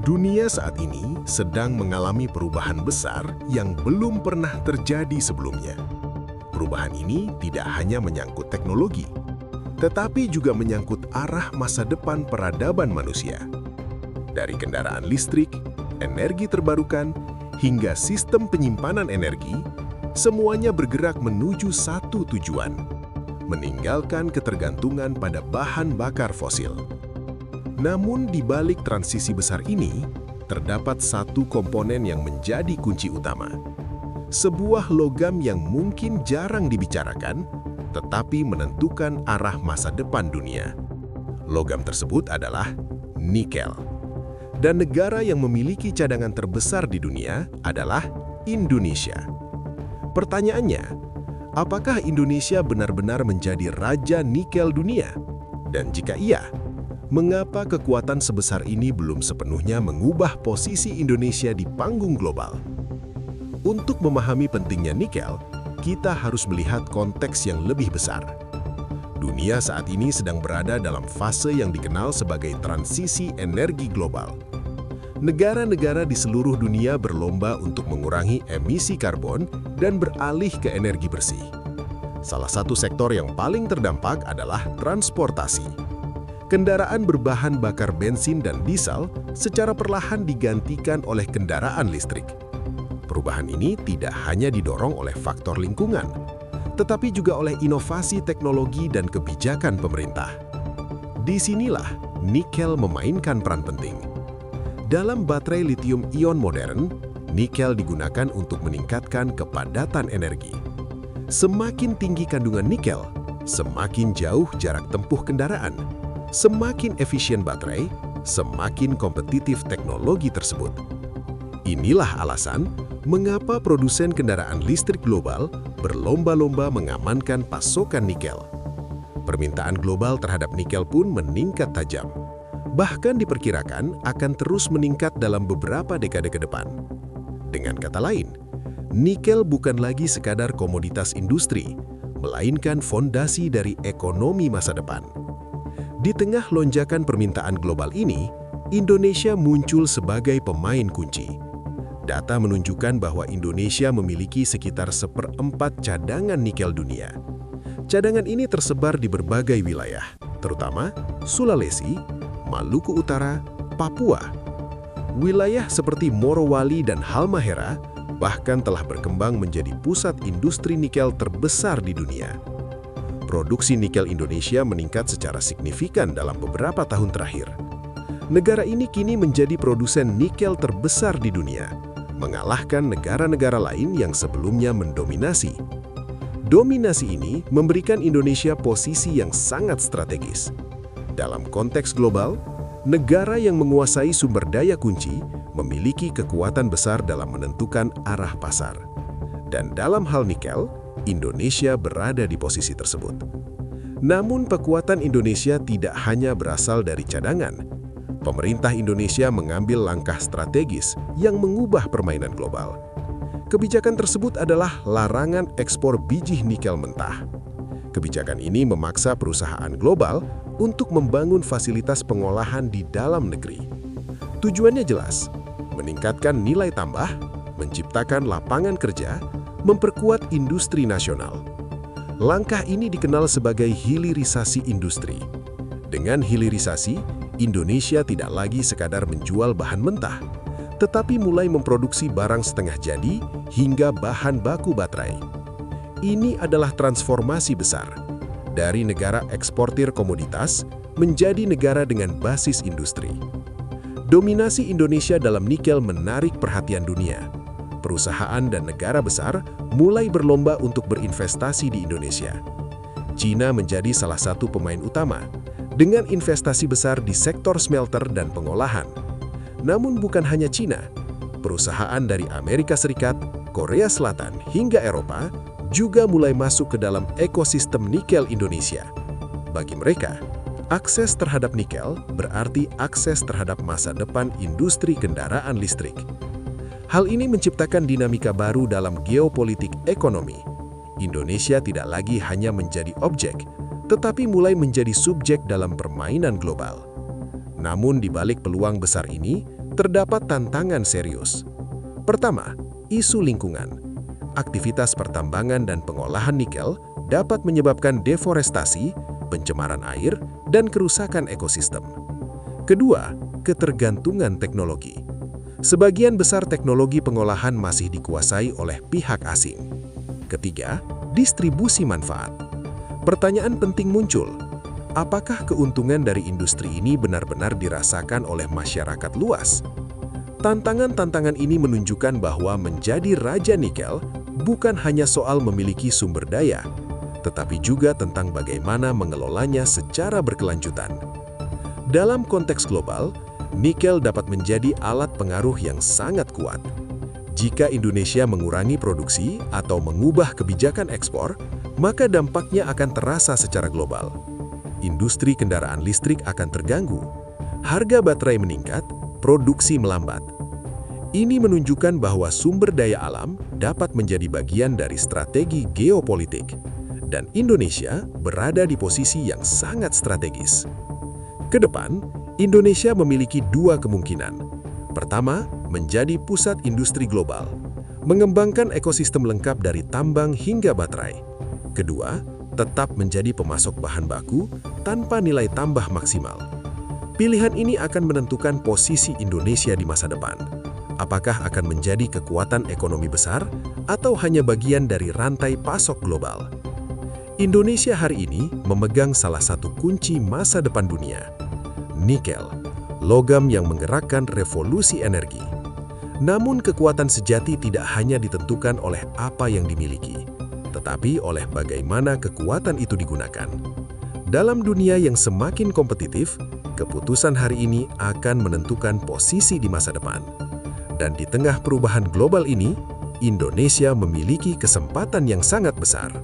Dunia saat ini sedang mengalami perubahan besar yang belum pernah terjadi sebelumnya. Perubahan ini tidak hanya menyangkut teknologi, tetapi juga menyangkut arah masa depan peradaban manusia. Dari kendaraan listrik, energi terbarukan, hingga sistem penyimpanan energi, semuanya bergerak menuju satu tujuan: meninggalkan ketergantungan pada bahan bakar fosil. Namun di balik transisi besar ini, terdapat satu komponen yang menjadi kunci utama. Sebuah logam yang mungkin jarang dibicarakan, tetapi menentukan arah masa depan dunia. Logam tersebut adalah nikel. Dan negara yang memiliki cadangan terbesar di dunia adalah Indonesia. Pertanyaannya, apakah Indonesia benar-benar menjadi raja nikel dunia? Dan jika iya, mengapa kekuatan sebesar ini belum sepenuhnya mengubah posisi Indonesia di panggung global? Untuk memahami pentingnya nikel, kita harus melihat konteks yang lebih besar. Dunia saat ini sedang berada dalam fase yang dikenal sebagai transisi energi global. Negara-negara di seluruh dunia berlomba untuk mengurangi emisi karbon dan beralih ke energi bersih. Salah satu sektor yang paling terdampak adalah transportasi. Kendaraan berbahan bakar bensin dan diesel secara perlahan digantikan oleh kendaraan listrik. Perubahan ini tidak hanya didorong oleh faktor lingkungan, tetapi juga oleh inovasi teknologi dan kebijakan pemerintah. Disinilah nikel memainkan peran penting. Dalam baterai lithium-ion modern, nikel digunakan untuk meningkatkan kepadatan energi. Semakin tinggi kandungan nikel, semakin jauh jarak tempuh kendaraan. Semakin efisien baterai, semakin kompetitif teknologi tersebut. Inilah alasan mengapa produsen kendaraan listrik global berlomba-lomba mengamankan pasokan nikel. Permintaan global terhadap nikel pun meningkat tajam. Bahkan diperkirakan akan terus meningkat dalam beberapa dekade ke depan. Dengan kata lain, nikel bukan lagi sekadar komoditas industri, melainkan fondasi dari ekonomi masa depan. Di tengah lonjakan permintaan global ini, Indonesia muncul sebagai pemain kunci. Data menunjukkan bahwa Indonesia memiliki sekitar 1/4 cadangan nikel dunia. Cadangan ini tersebar di berbagai wilayah, terutama Sulawesi, Maluku Utara, Papua. Wilayah seperti Morowali dan Halmahera bahkan telah berkembang menjadi pusat industri nikel terbesar di dunia. Produksi nikel Indonesia meningkat secara signifikan dalam beberapa tahun terakhir. Negara ini kini menjadi produsen nikel terbesar di dunia, mengalahkan negara-negara lain yang sebelumnya mendominasi. Dominasi ini memberikan Indonesia posisi yang sangat strategis. Dalam konteks global, negara yang menguasai sumber daya kunci memiliki kekuatan besar dalam menentukan arah pasar. Dan dalam hal nikel, Indonesia berada di posisi tersebut. Namun kekuatan Indonesia tidak hanya berasal dari cadangan. Pemerintah Indonesia mengambil langkah strategis yang mengubah permainan global. Kebijakan tersebut adalah larangan ekspor biji nikel mentah. Kebijakan ini memaksa perusahaan global untuk membangun fasilitas pengolahan di dalam negeri. Tujuannya jelas, meningkatkan nilai tambah, menciptakan lapangan kerja, memperkuat industri nasional. Langkah ini dikenal sebagai hilirisasi industri. Dengan hilirisasi, Indonesia tidak lagi sekadar menjual bahan mentah, tetapi mulai memproduksi barang setengah jadi hingga bahan baku baterai. Ini adalah transformasi besar, dari negara eksportir komoditas menjadi negara dengan basis industri. Dominasi Indonesia dalam nikel menarik perhatian dunia. Perusahaan dan negara besar mulai berlomba untuk berinvestasi di Indonesia. China menjadi salah satu pemain utama, dengan investasi besar di sektor smelter dan pengolahan. Namun bukan hanya China, perusahaan dari Amerika Serikat, Korea Selatan, hingga Eropa juga mulai masuk ke dalam ekosistem nikel Indonesia. Bagi mereka, akses terhadap nikel berarti akses terhadap masa depan industri kendaraan listrik. Hal ini menciptakan dinamika baru dalam geopolitik ekonomi. Indonesia tidak lagi hanya menjadi objek, tetapi mulai menjadi subjek dalam permainan global. Namun di balik peluang besar ini, terdapat tantangan serius. Pertama, isu lingkungan. Aktivitas pertambangan dan pengolahan nikel dapat menyebabkan deforestasi, pencemaran air, dan kerusakan ekosistem. Kedua, ketergantungan teknologi. Sebagian besar teknologi pengolahan masih dikuasai oleh pihak asing. Ketiga, distribusi manfaat. Pertanyaan penting muncul, apakah keuntungan dari industri ini benar-benar dirasakan oleh masyarakat luas? Tantangan-tantangan ini menunjukkan bahwa menjadi raja nikel bukan hanya soal memiliki sumber daya, tetapi juga tentang bagaimana mengelolanya secara berkelanjutan. Dalam konteks global, nikel dapat menjadi alat pengaruh yang sangat kuat. Jika Indonesia mengurangi produksi atau mengubah kebijakan ekspor, maka dampaknya akan terasa secara global. Industri kendaraan listrik akan terganggu, harga baterai meningkat, produksi melambat. Ini menunjukkan bahwa sumber daya alam dapat menjadi bagian dari strategi geopolitik, dan Indonesia berada di posisi yang sangat strategis. Kedepan, Indonesia memiliki dua kemungkinan. Pertama, menjadi pusat industri global, mengembangkan ekosistem lengkap dari tambang hingga baterai. Kedua, tetap menjadi pemasok bahan baku tanpa nilai tambah maksimal. Pilihan ini akan menentukan posisi Indonesia di masa depan. Apakah akan menjadi kekuatan ekonomi besar atau hanya bagian dari rantai pasok global? Indonesia hari ini memegang salah satu kunci masa depan dunia, nikel, logam yang menggerakkan revolusi energi. Namun kekuatan sejati tidak hanya ditentukan oleh apa yang dimiliki, tetapi oleh bagaimana kekuatan itu digunakan. Dalam dunia yang semakin kompetitif, keputusan hari ini akan menentukan posisi di masa depan. Dan di tengah perubahan global ini, Indonesia memiliki kesempatan yang sangat besar.